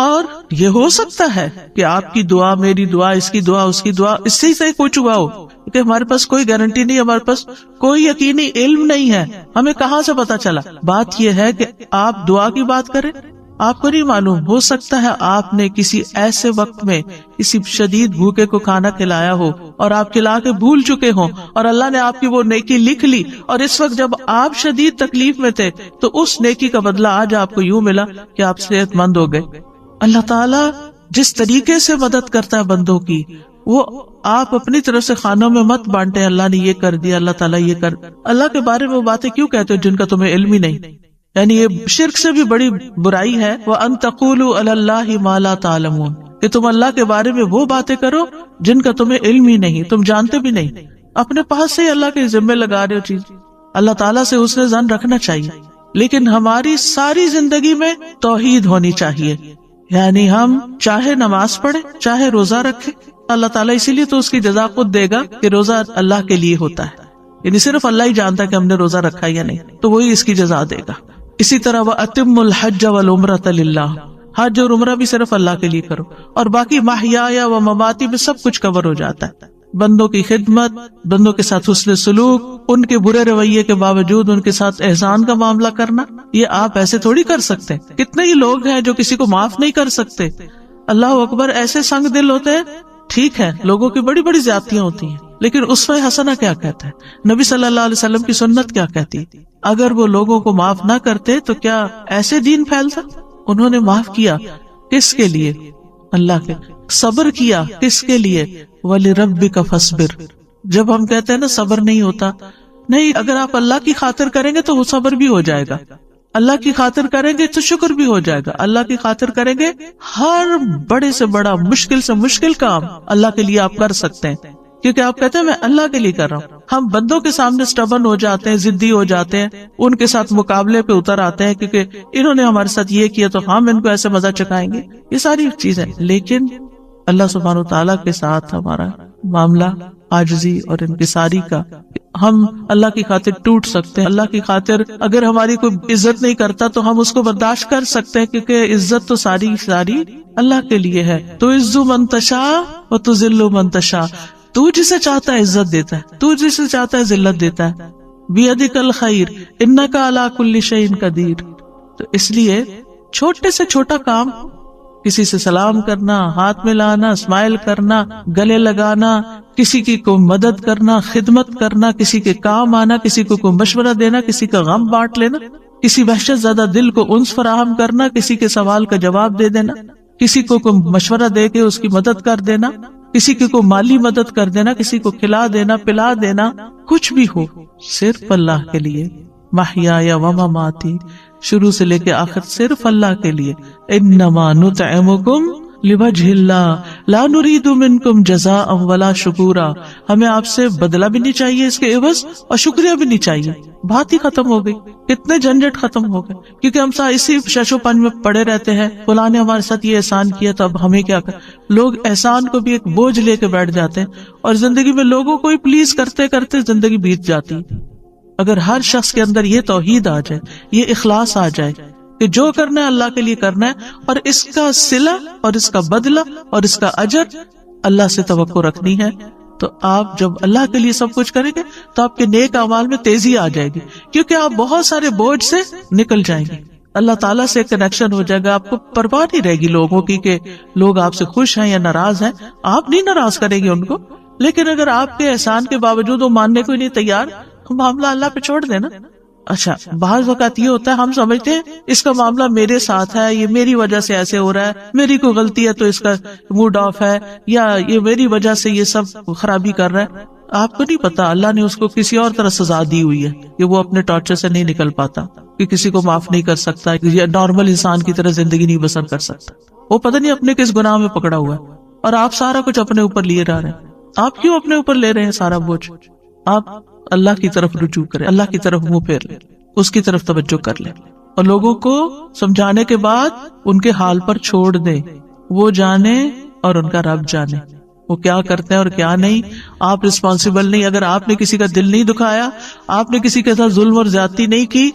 اور یہ ہو سکتا ہے کہ آپ کی دعا، میری دعا، اس کی دعا، اس کی دعا، اس سے ہی کچھ ہوا ہو، کہ ہمارے پاس کوئی گارنٹی نہیں، ہمارے پاس کوئی یقینی علم نہیں ہے، ہمیں کہاں سے پتا چلا؟ بات یہ ہے کہ آپ دعا کی بات کریں، آپ کو نہیں معلوم، ہو سکتا ہے آپ نے کسی ایسے وقت میں کسی شدید بھوکے کو کھانا کھلایا ہو اور آپ کھلا کے بھول چکے ہوں، اور اللہ نے آپ کی وہ نیکی لکھ لی، اور اس وقت جب آپ شدید تکلیف میں تھے تو اس نیکی کا بدلہ آج آپ کو یوں ملا کہ آپ صحت مند ہو گئے۔ اللہ تعالیٰ جس طریقے سے مدد کرتا ہے بندوں کی، وہ آپ اپنی طرف سے خانوں میں مت بانٹے، اللہ نے یہ کر دیا، اللہ تعالیٰ یہ کر، اللہ کے بارے میں وہ باتیں کیوں کہتے ہو جن کا تمہیں علم ہی نہیں؟ یعنی یہ شرک سے بھی بڑی برائی ہے، وَأَن تَقُولُوا عَلَى اللَّهِ مَا لَا تَعْلَمُونَ، کہ تم اللہ کے بارے میں وہ باتیں کرو جن کا تمہیں علم ہی نہیں، تم جانتے بھی نہیں، اپنے پاس سے ہی اللہ کے ذمے لگا رہے ہو چیز۔ اللہ تعالیٰ سے حسن ظن رکھنا چاہیے، لیکن ہماری ساری زندگی میں توحید ہونی چاہیے، یعنی ہم چاہے نماز پڑھیں، چاہے روزہ رکھیں، اللہ تعالیٰ اسی لیے تو اس کی جزا خود دے گا کہ روزہ اللہ کے لیے ہوتا ہے، یعنی صرف اللہ ہی جانتا ہے کہ ہم نے روزہ رکھا یا نہیں، تو وہی اس کی جزا دے گا۔ اسی طرح وَأَتِمُّ الْحَجَّ وَالْعُمْرَةَ لِلَّهِ، حج اور عمرہ بھی صرف اللہ کے لیے کرو، اور باقی محیا و مماتی میں سب کچھ کور ہو جاتا ہے۔ بندوں کی خدمت، بندوں کے ساتھ حسن سلوک، ان کے برے رویے کے باوجود ان کے ساتھ احسان کا معاملہ کرنا، یہ آپ ایسے تھوڑی کر سکتے ہیں۔ کتنے ہی لوگ ہیں جو کسی کو معاف نہیں کر سکتے، اللہ اکبر، ایسے سنگ دل ہوتے ہیں۔ ٹھیک ہے، لوگوں کی بڑی بڑی زیادتیاں ہوتی ہیں، لیکن اسوہ حسنہ کیا کہتا ہے؟ نبی صلی اللہ علیہ وسلم کی سنت کیا کہتی؟ اگر وہ لوگوں کو معاف نہ کرتے تو کیا ایسے دین پھیلتا؟ انہوں نے معاف کیا، کس کے لیے؟ اللہ کے۔ صبر کیا، کس کے لیے؟ وَلِرَبِّكَ فَاصْبِرْ۔ جب ہم کہتے ہیں نا صبر نہیں ہوتا، نہیں، اگر آپ اللہ کی خاطر کریں گے تو وہ صبر بھی ہو جائے گا، اللہ کی خاطر کریں گے تو شکر بھی ہو جائے گا، اللہ کی خاطر کریں گے ہر بڑے سے بڑا، مشکل سے مشکل کام اللہ کے لیے آپ کر سکتے ہیں، کیونکہ آپ کہتے ہیں میں اللہ کے لیے کر رہا ہوں۔ ہم بندوں کے سامنے سٹبن ہو جاتے ہیں، ضدی ہو جاتے ہیں، ان کے ساتھ مقابلے پہ اتر آتے ہیں کیونکہ انہوں نے ہمارے ساتھ یہ کیا تو ہم ان کو ایسے مزہ چکھائیں گے، یہ ساری چیزیں. لیکن اللہ سبحانہ وتعالیٰ کے ساتھ ہمارا معاملہ عاجزی اور انکساری کا، ہم اللہ کی خاطر ٹوٹ سکتے ہیں. اللہ کی خاطر اگر ہماری کوئی عزت نہیں کرتا تو ہم اس کو برداشت کر سکتے ہیں، کیونکہ عزت تو ساری اللہ کے لیے ہے. تو عزو من تشاء و تذل من تشاء، تو جسے چاہتا ہے عزت دیتا ہے، تو جسے چاہتا ہے ذلت دیتا ہے. بیدک الخیر انک علی کل شیء قدیر. تو اس لیے چھوٹے سے چھوٹا کام، کسی سے سلام کرنا، ہاتھ ملانا، اسمائل کرنا، گلے لگانا، کسی کی کو مدد کرنا، خدمت کرنا، کسی کے کام آنا، کسی کو کوئی مشورہ دینا، کسی کا غم بانٹ لینا، کسی وحشت زدہ دل کو انس فراہم کرنا، کسی کے سوال کا جواب دے دینا، کسی کو کوئی مشورہ دے کے اس کی مدد کر دینا، کسی کی کوئی مالی مدد کر دینا، کسی کو کھلا دینا، پلا دینا، کچھ بھی ہو صرف اللہ کے لیے. محیای و مماتی، شروع سے لے کے آخر صرف اللہ کے لیے. انما نطعمکم لوجہ اللہ لا نرید منکم جزاء ولا شکورا. ہمیں آپ سے بدلہ بھی نہیں چاہیے اس کے عوض، اور شکریہ بھی نہیں چاہیے. بات ہی ختم ہو گئی، کتنے جھنجٹ ختم ہو گئے، کیونکہ ہم اسی شش و پن میں پڑے رہتے ہیں. فلاں نے ہمارے ساتھ یہ احسان کیا تو اب ہمیں کیا کر. لوگ احسان کو بھی ایک بوجھ لے کے بیٹھ جاتے ہیں، اور زندگی میں لوگوں کو ہی پلیز کرتے کرتے زندگی بیت جاتی. اگر ہر شخص کے اندر یہ توحید آ جائے، یہ اخلاص آ جائے کہ جو کرنا ہے اللہ کے لیے کرنا ہے، اور اس کا صلہ اور اس کا بدلہ اور اس کا اجر اللہ سے توقع رکھنی ہے، تو آپ جب اللہ کے لیے سب کچھ کریں گے تو آپ کے نیک اعمال میں تیزی آ جائے گی، کیونکہ آپ بہت سارے بوجھ سے نکل جائیں گے. اللہ تعالیٰ سے کنیکشن ہو جائے گا. آپ کو پرواہ نہیں رہے گی لوگوں کی کہ لوگ آپ سے خوش ہیں یا ناراض ہیں. آپ نہیں ناراض کریں گے ان کو، لیکن اگر آپ کے احسان کے باوجود وہ ماننے کو ہی نہیں تیار، معاملہ اللہ پہ چھوڑ دینا. اچھا، بعض وقت یہ ہوتا ہے ہم سمجھتے ہیں اس کا معاملہ میرے ساتھ ہے، یہ میری وجہ سے ایسے ہو رہا ہے، میری کوئی غلطی ہے تو اس کا موڈ آف ہے، یا یہ میری وجہ سے یہ سب خرابی کر رہا ہے. آپ کو نہیں پتا اللہ نے اس کو کسی اور طرح سزا دی ہوئی ہے کہ وہ اپنے ٹارچر سے نہیں نکل پاتا، کہ کسی کو معاف نہیں کر سکتا، یا نارمل انسان کی طرح زندگی نہیں بسر کر سکتا. وہ پتہ نہیں اپنے کس گناہ میں پکڑا ہوا ہے، اور آپ سارا کچھ اپنے اوپر لیے جا رہے ہیں. آپ کیوں اپنے اوپر لے رہے ہیں سارا بوجھ؟ آپ اللہ کی طرف رجوع کریں، اللہ کی طرف منہ پھیر لیں، اس کی طرف توجہ کر لیں، اور لوگوں کو سمجھانے کے بعد ان کے حال پر چھوڑ دیں. وہ جانے اور ان کا رب جانے وہ کیا کرتے ہیں اور کیا نہیں. آپ رسپانسیبل نہیں. اگر آپ نے کسی کا دل نہیں دکھایا، آپ نے کسی کے ساتھ ظلم اور زیادتی نہیں کی،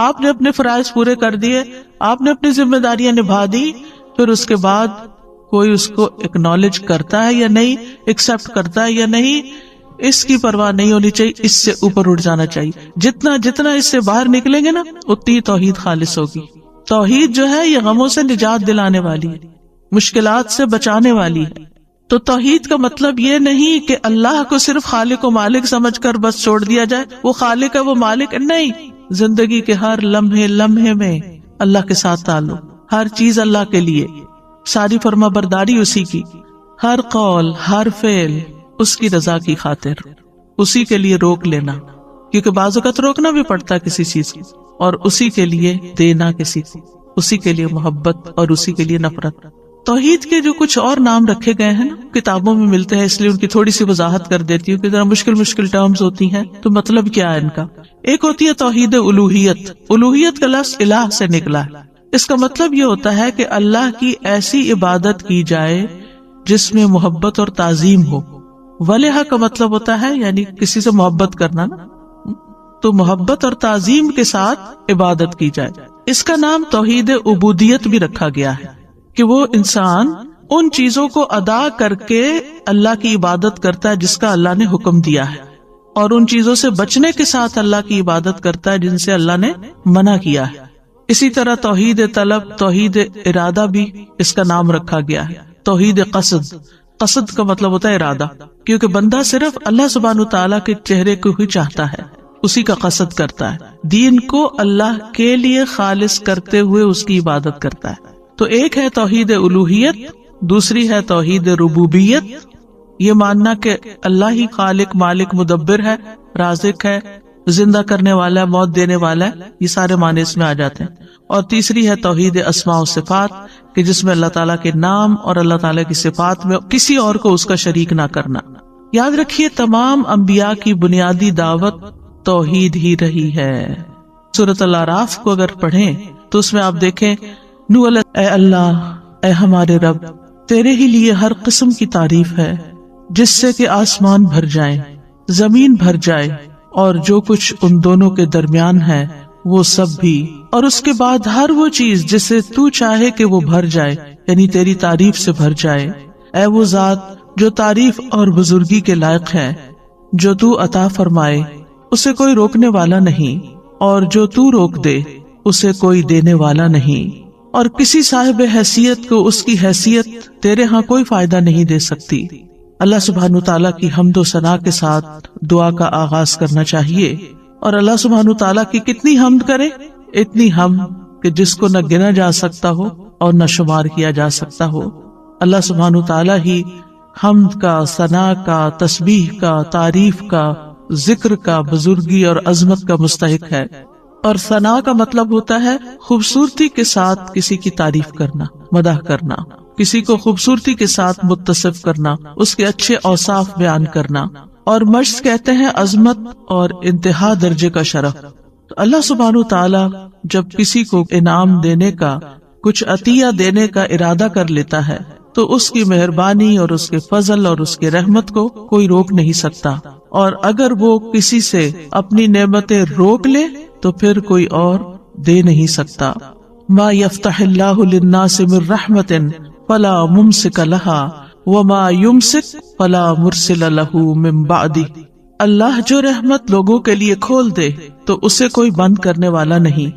آپ نے اپنے فرائض پورے کر دیے، آپ نے اپنی ذمہ داریاں نبھا دی، پھر اس کے بعد کوئی اس کو اکنالج کرتا ہے یا نہیں، ایکسپٹ کرتا ہے یا نہیں، اس کی پرواہ نہیں ہونی چاہیے. اس سے اوپر اٹھ جانا چاہیے. جتنا اس سے باہر نکلیں گے نا، اتنی توحید خالص ہوگی. توحید جو ہے یہ غموں سے نجات دلانے والی ہے، مشکلات سے بچانے والی ہے. تو توحید کا مطلب یہ نہیں کہ اللہ کو صرف خالق و مالک سمجھ کر بس چھوڑ دیا جائے، وہ خالق ہے وہ مالک نہیں. زندگی کے ہر لمحے میں اللہ کے ساتھ تعلق، ہر چیز اللہ کے لیے، ساری فرما برداری اسی کی، ہر قول ہر فعل اس کی رضا کی خاطر، اسی کے لیے روک لینا، کیونکہ بعض اوقات روکنا بھی پڑتا ہے کسی چیز کو، اور اسی کے لیے دینا کسی کو، اسی کے لیے محبت اور اسی کے لیے نفرت. توحید کے جو کچھ اور نام رکھے گئے ہیں نا، کتابوں میں ملتے ہیں، اس لیے ان کی تھوڑی سی وضاحت کر دیتی ہوں کہ ذرا مشکل ٹرمز ہوتی ہیں تو مطلب کیا ہے ان کا. ایک ہوتی ہے توحید الوہیت. الوہیت کا لفظ الہ سے نکلا ہے. اس کا مطلب یہ ہوتا ہے کہ اللہ کی ایسی عبادت کی جائے جس میں محبت اور تعظیم ہو. ولیہ کا مطلب ہوتا ہے یعنی کسی سے محبت کرنا نا، تو محبت اور تعظیم کے ساتھ عبادت کی جائے. اس کا نام توحید عبودیت بھی رکھا گیا ہے کہ وہ انسان ان چیزوں کو ادا کر کے اللہ کی عبادت کرتا ہے جس کا اللہ نے حکم دیا ہے، اور ان چیزوں سے بچنے کے ساتھ اللہ کی عبادت کرتا ہے جن سے اللہ نے منع کیا ہے. اسی طرح توحید طلب، توحید ارادہ بھی اس کا نام رکھا گیا ہے. توحید قصد، قصد کا مطلب ہوتا ہے ارادہ، کیونکہ بندہ صرف اللہ سبحانہ تعالیٰ کے چہرے کو ہی چاہتا ہے، اسی کا قصد کرتا ہے، دین کو اللہ کے لیے خالص کرتے ہوئے اس کی عبادت کرتا ہے. تو ایک ہے توحید الوہیت، دوسری ہے توحید ربوبیت. یہ ماننا کہ اللہ ہی خالق مالک مدبر ہے، رازق ہے، زندہ کرنے والا ہے، موت دینے والا ہے، یہ سارے معنی اس میں آ جاتے ہیں. اور تیسری ہے توحید اسماء و صفات، کہ جس میں اللہ تعالیٰ کے نام اور اللہ تعالیٰ کی صفات میں کسی اور کو اس کا شریک نہ کرنا. یاد رکھیے تمام انبیاء کی بنیادی دعوت توحید ہی رہی ہے۔ سورۃ الاعراف کو اگر پڑھیں تو اس میں آپ دیکھیں نوح علیہ، اے اللہ، اے ہمارے رب، تیرے ہی لیے ہر قسم کی تعریف ہے جس سے کہ آسمان بھر جائیں، زمین بھر جائے اور جو کچھ ان دونوں کے درمیان ہے وہ سب بھی، اور اس کے بعد ہر وہ چیز جسے تو چاہے کہ وہ بھر جائے، یعنی تیری تعریف سے بھر جائے۔ اے وہ ذات جو تعریف اور بزرگی کے لائق ہے، جو تو عطا فرمائے اسے کوئی روکنے والا نہیں، اور جو تو روک دے اسے کوئی دینے والا نہیں، اور کسی صاحب حیثیت کو اس کی حیثیت تیرے ہاں کوئی فائدہ نہیں دے سکتی۔ اللہ سبحانہ تعالیٰ کی حمد و ثنا کے ساتھ دعا کا آغاز کرنا چاہیے، اور اللہ سبحانہ تعالیٰ کی کتنی حمد کرے؟ اتنی حمد کہ جس کو نہ گنا جا سکتا ہو اور نہ شمار کیا جا سکتا ہو۔ اللہ سبحانہ تعالیٰ ہی حمد کا، ثنا کا، تسبیح کا، تعریف کا، ذکر کا، بزرگی اور عظمت کا مستحق ہے۔ اور ثنا کا مطلب ہوتا ہے خوبصورتی کے ساتھ کسی کی تعریف کرنا، مدح کرنا، کسی کو خوبصورتی کے ساتھ متصف کرنا، اس کے اچھے اوصاف بیان کرنا، اور مجد کہتے ہیں عظمت اور انتہا درجے کا شرف۔ تو اللہ سبحانہ تعالیٰ جب کسی کو انعام دینے کا، کچھ عطیہ دینے کا ارادہ کر لیتا ہے تو اس کی مہربانی اور اس کے فضل اور اس کی رحمت کو کوئی روک نہیں سکتا، اور اگر وہ کسی سے اپنی نعمتیں روک لے تو پھر کوئی اور دے نہیں سکتا۔ ما یفتح اللہ للناس من رحمت فلا ممسک لها وما یمسک فلا مرسل له من بعدہ۔ اللہ جو رحمت لوگوں کے لیے کھول دے تو اسے کوئی بند کرنے والا نہیں،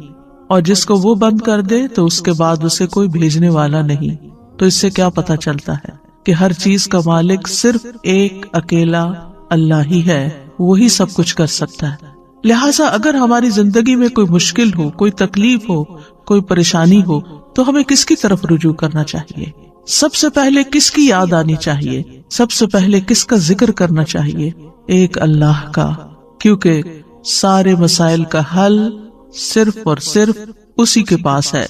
اور جس کو وہ بند کر دے تو اس کے بعد اسے کوئی بھیجنے والا نہیں۔ تو اس سے کیا پتہ چلتا ہے کہ ہر چیز کا مالک صرف ایک اکیلا اللہ ہی ہے، وہی سب کچھ کر سکتا ہے۔ لہٰذا اگر ہماری زندگی میں کوئی مشکل ہو، کوئی تکلیف ہو، کوئی پریشانی ہو تو ہمیں کس کی طرف رجوع کرنا چاہیے؟ سب سے پہلے کس کی یاد آنی چاہیے؟ سب سے پہلے کس کا ذکر کرنا چاہیے؟ ایک اللہ کا، کیونکہ سارے مسائل کا حل صرف اور صرف اسی کے پاس ہے۔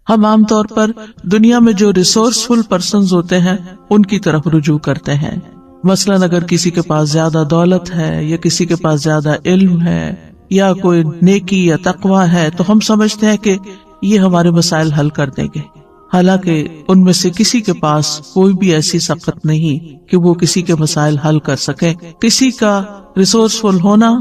ہم عام طور پر دنیا میں جو ریسورسفل پرسنز ہوتے ہیں ان کی طرف رجوع کرتے ہیں۔ مثلاً اگر کسی کے پاس زیادہ دولت ہے، یا کسی کے پاس زیادہ علم ہے، یا کوئی نیکی یا تقوی ہے، تو ہم سمجھتے ہیں کہ یہ ہمارے مسائل حل کر دیں گے، حالانکہ ان میں سے کسی کے پاس کوئی بھی ایسی سخت نہیں کہ وہ کسی کے مسائل حل کر سکے۔ کسی کا ریسورسفل ہونا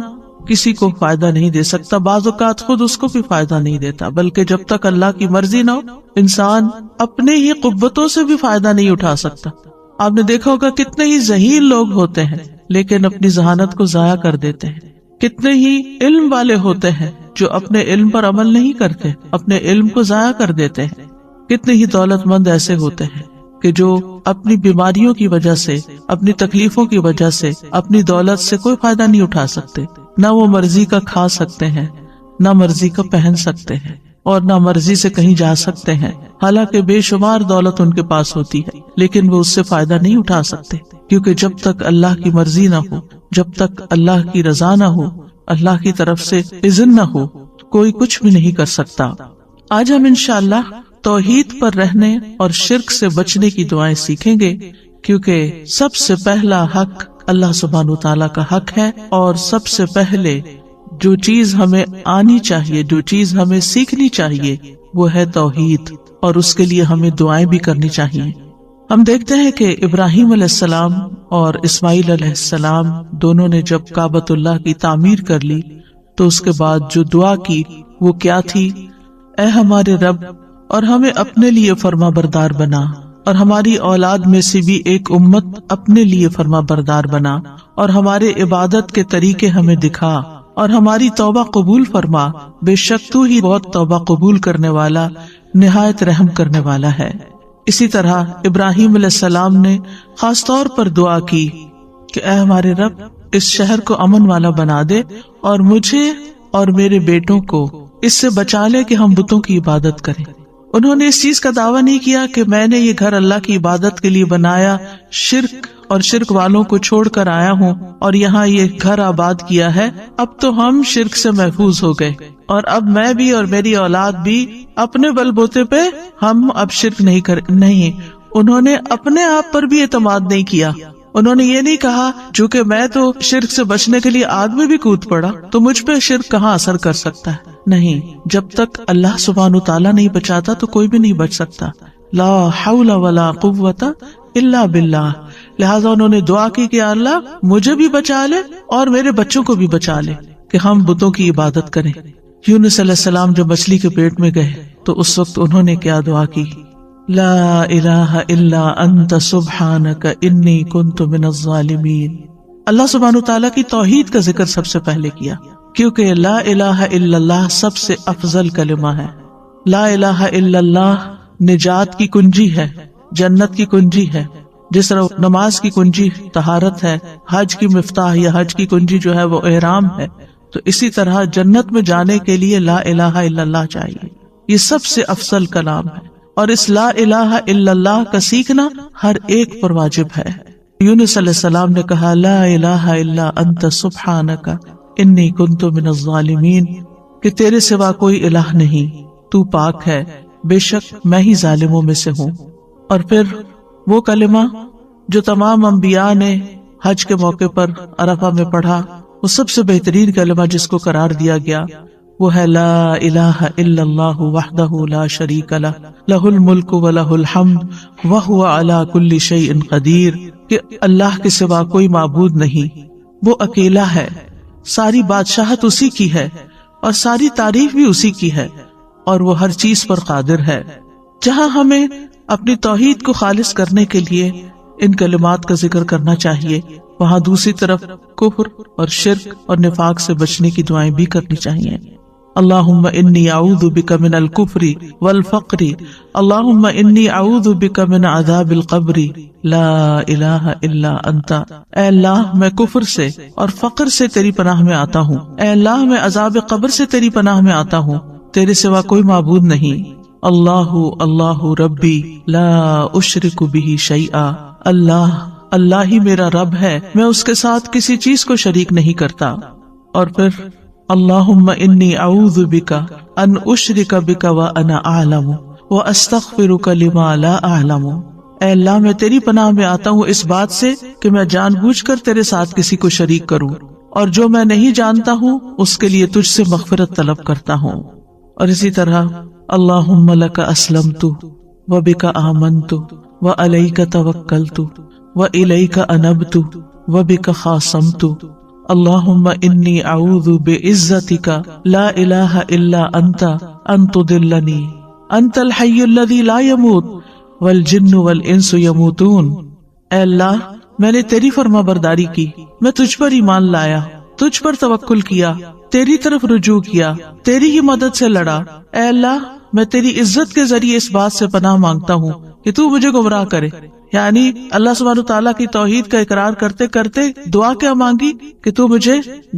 کسی کو فائدہ نہیں دے سکتا، بعض اوقات خود اس کو بھی فائدہ نہیں دیتا، بلکہ جب تک اللہ کی مرضی نہ ہو انسان اپنے ہی قوتوں سے بھی فائدہ نہیں اٹھا سکتا۔ آپ نے دیکھا ہوگا کتنے ہی ذہین لوگ ہوتے ہیں لیکن اپنی ذہانت کو ضائع کر دیتے ہیں، کتنے ہی علم والے ہوتے ہیں جو اپنے علم پر عمل نہیں کرتے، اپنے علم کو ضائع کر دیتے ہیں، کتنے ہی دولت مند ایسے ہوتے ہیں کہ جو اپنی بیماریوں کی وجہ سے، اپنی تکلیفوں کی وجہ سے اپنی دولت سے کوئی فائدہ نہیں اٹھا سکتے، نہ وہ مرضی کا کھا سکتے ہیں، نہ مرضی کا پہن سکتے ہیں، اور نہ مرضی سے کہیں جا سکتے ہیں، حالانکہ بے شمار دولت ان کے پاس ہوتی ہے لیکن وہ اس سے فائدہ نہیں اٹھا سکتے، کیونکہ جب تک اللہ کی مرضی نہ ہو، جب تک اللہ کی رضا نہ ہو، اللہ کی طرف سے اذن نہ ہو، کوئی کچھ بھی نہیں کر سکتا۔ آج ہم انشاءاللہ توحید پر رہنے اور شرک سے بچنے کی دعائیں سیکھیں گے، کیونکہ سب سے پہلا حق اللہ سبحانہ وتعالیٰ کا حق ہے، اور سب سے پہلے جو چیز ہمیں آنی چاہیے، جو چیز ہمیں سیکھنی چاہیے وہ ہے توحید، اور اس کے لیے ہمیں دعائیں بھی کرنی چاہیے۔ ہم دیکھتے ہیں کہ ابراہیم علیہ السلام اور اسماعیل علیہ السلام دونوں نے جب کعبۃ اللہ کی تعمیر کر لی تو اس کے بعد جو دعا کی وہ کیا تھی؟ اے ہمارے رب، اور ہمیں اپنے لیے فرما بردار بنا، اور ہماری اولاد میں سے بھی ایک امت اپنے لیے فرما بردار بنا، اور ہمارے عبادت کے طریقے ہمیں دکھا، اور ہماری توبہ قبول فرما، بے شک تو ہی بہت توبہ قبول کرنے والا، نہایت رحم کرنے والا ہے۔ اسی طرح ابراہیم علیہ السلام نے خاص طور پر دعا کی کہ اے ہمارے رب، اس شہر کو امن والا بنا دے، اور مجھے اور میرے بیٹوں کو اس سے بچا لے کہ ہم بتوں کی عبادت کریں۔ انہوں نے اس چیز کا دعویٰ نہیں کیا کہ میں نے یہ گھر اللہ کی عبادت کے لیے بنایا، شرک اور شرک والوں کو چھوڑ کر آیا ہوں اور یہاں یہ گھر آباد کیا ہے، اب تو ہم شرک سے محفوظ ہو گئے، اور اب میں بھی اور میری اولاد بھی اپنے بل بوتے پہ ہم اب شرک نہیں۔ انہوں نے اپنے آپ پر بھی اعتماد نہیں کیا، انہوں نے یہ نہیں کہا چونکہ میں تو شرک سے بچنے کے لیے آگ میں بھی کود پڑا تو مجھ پہ شرک کہاں اثر کر سکتا ہے. نہیں، جب تک اللہ سبحانہ تعالیٰ نہیں بچاتا تو کوئی بھی نہیں بچ سکتا. لا حول ولا قوت الا باللہ. لہٰذا انہوں نے دعا کی کہ اللہ مجھے بھی بچا لے اور میرے بچوں کو بھی بچا لے کہ ہم بتوں کی عبادت کریں. یونس علیہ السلام جب مچھلی کے پیٹ میں گئے تو اس وقت انہوں نے کیا دعا کی؟ لا الہ الا انت سبحانک انی کنت من الظالمین. اللہ سبحانہ تعالیٰ کی توحید کا ذکر سب سے پہلے کیا، کیونکہ لا الہ الا اللہ سب سے افضل کلمہ ہے. لا الہ الا اللہ نجات کی کنجی ہے، جنت کی کنجی ہے. جس طرح نماز کی کنجی طہارت ہے، حج کی مفتاح یا حج کی کنجی جو ہے وہ احرام ہے، تو اسی طرح جنت میں جانے کے لیے لا الہ الا اللہ چاہیے. یہ سب سے افضل کلام ہے، اور اس لا الہ الا اللہ کا سیکھنا ہر ایک پر واجب ہے. یونس علیہ السلام نے کہا لا الہ الا انت سبحانک انی کنت من الظالمین، کہ تیرے سوا کوئی الہ نہیں، تو پاک ہے، بے شک میں ہی ظالموں میں سے ہوں. اور پھر وہ کلمہ جو تمام انبیاء نے حج کے موقع پر عرفہ میں پڑھا، وہ سب سے بہترین کلمہ جس کو قرار دیا گیا وہ ہے لا الہ الا اللہ وحدہ لا شریک لہ لہ الملک ولہ الحمد وہو علی کل شیء قدیر، کہ اللہ کے سوا کوئی معبود نہیں، وہ اکیلا ہے، ساری بادشاہت اسی کی ہے اور ساری تعریف بھی اسی کی ہے، اور وہ ہر چیز پر قادر ہے. جہاں ہمیں اپنی توحید کو خالص کرنے کے لیے ان کلمات کا ذکر کرنا چاہیے، وہاں دوسری طرف کفر اور شرک اور نفاق سے بچنے کی دعائیں بھی کرنی چاہیے. اللہم انی اعوذ بک من الکفر والفقر، اللہم انی اعوذ بک من عذاب القبر، لا الہ الا انت. اے اللہ میں کفر سے اور فقر سے تیری پناہ میں آتا ہوں. اے اللہ میں عذاب قبر سے تیری پناہ میں آتا ہوں، تیرے سوا کوئی معبود نہیں. اللہ اللہ ربی لا اشرک بہ شیئا، اللہ ہی میرا رب ہے، میں اس کے ساتھ کسی چیز کو شریک نہیں کرتا. اور پھر اللہم انی اعوذ بک ان اشرک بک وانا اعلم واستغفرک لما لا اعلم. اے اللہ میں تیری پناہ میں آتا ہوں اس بات سے کہ میں جان بوجھ کر تیرے ساتھ کسی کو شریک کروں، اور جو میں نہیں جانتا ہوں اس کے لیے تجھ سے مغفرت طلب کرتا ہوں. اور اسی طرح اللہم لک اسلمت وبک آمنت وعلیک توکلت والیک انبت وبک خاصمت. اللہم انی اعوذ بعزتک لا الہ الا انت ان تضلنی، انت الحی الذی لا یموت والجن والانس یموتون. اے اللہ میں نے تیری فرما برداری کی، میں تجھ پر ایمان لایا، تجھ پر توکل کیا، تیری طرف رجوع کیا، تیری ہی مدد سے لڑا. اے اللہ میں تیری عزت کے ذریعے اس بات سے پناہ مانگتا ہوں کہ تو مجھے گمراہ کرے. یعنی اللہ سبحانہ تعالیٰ کی توحید کا اقرار کرتے کرتے دعا کیا مانگی کہ تو مجھے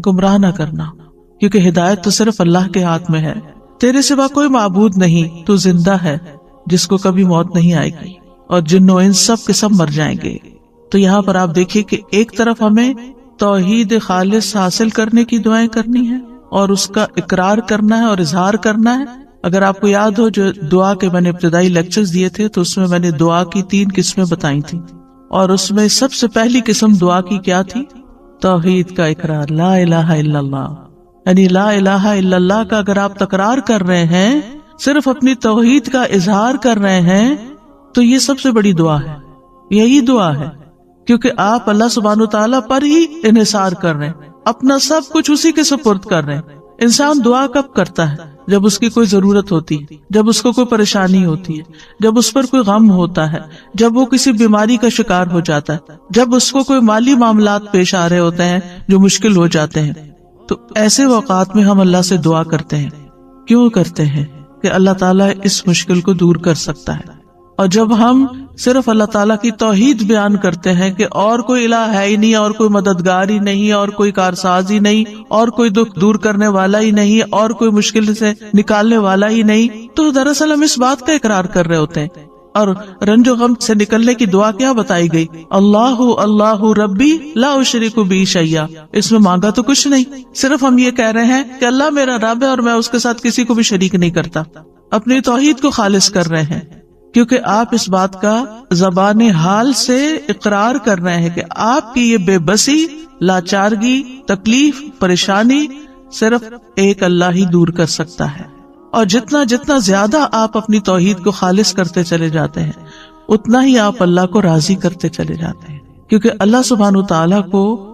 گمراہ نہ کرنا، کیونکہ ہدایت تو صرف اللہ کے ہاتھ میں ہے. تیرے سوا کوئی معبود نہیں، تو زندہ ہے جس کو کبھی موت نہیں آئے گی، اور جن و انس سب کے سب مر جائیں گے. تو یہاں پر آپ دیکھیے کہ ایک طرف ہمیں توحید خالص حاصل کرنے کی دعائیں کرنی ہے اور اس کا اقرار کرنا ہے اور اظہار کرنا ہے. اگر آپ کو یاد ہو جو دعا کے میں نے ابتدائی لیکچرز دیے تھے تو اس میں نے دعا کی 3 قسمیں بتائی تھی، اور اس میں سب سے پہلی قسم دعا کی کیا تھی؟ توحید کا اقرار، لا الہ الا اللہ. یعنی لا الہ الا اللہ کا اگر آپ تکرار کر رہے ہیں، صرف اپنی توحید کا اظہار کر رہے ہیں، تو یہ سب سے بڑی دعا ہے. یہی دعا ہے کیونکہ آپ اللہ سبحانہ تعالیٰ پر ہی انحصار کر رہے ہیں، اپنا سب کچھ اسی کے سپرد کر رہے ہیں. انسان دعا کب کرتا ہے؟ جب اس کی کوئی ضرورت ہوتی ہے، جب اس کو کوئی پریشانی ہوتی ہے، جب اس پر کوئی غم ہوتا ہے، جب وہ کسی بیماری کا شکار ہو جاتا ہے، جب اس کو کوئی مالی معاملات پیش آ رہے ہوتے ہیں جو مشکل ہو جاتے ہیں. تو ایسے اوقات میں ہم اللہ سے دعا کرتے ہیں. کیوں کرتے ہیں؟ کہ اللہ تعالیٰ اس مشکل کو دور کر سکتا ہے. اور جب ہم صرف اللہ تعالیٰ کی توحید بیان کرتے ہیں کہ اور کوئی الہ ہے ہی نہیں، اور کوئی مددگار ہی نہیں، اور کوئی کارساز ہی نہیں، اور کوئی دکھ دور کرنے والا ہی نہیں، اور کوئی مشکل سے نکالنے والا ہی نہیں، تو دراصل ہم اس بات کا اقرار کر رہے ہوتے ہیں. اور رنج و غم سے نکلنے کی دعا کیا بتائی گئی؟ اللہ اللہ ربی لا اشرک بہ شیئا. اس میں مانگا تو کچھ نہیں، صرف ہم یہ کہہ رہے ہیں کہ اللہ میرا رب ہے اور میں اس کے ساتھ کسی کو بھی شریک نہیں کرتا. اپنی توحید کو خالص کر رہے ہیں کیونکہ آپ اس بات کا زبان حال سے اقرار کر رہے ہیں کہ آپ کی یہ بے بسی، لاچارگی، تکلیف، پریشانی صرف ایک اللہ ہی دور کر سکتا ہے. اور جتنا جتنا زیادہ آپ اپنی توحید کو خالص کرتے چلے جاتے ہیں اتنا ہی آپ اللہ کو راضی کرتے چلے جاتے ہیں، کیونکہ اللہ سبحانہ تعالیٰ کو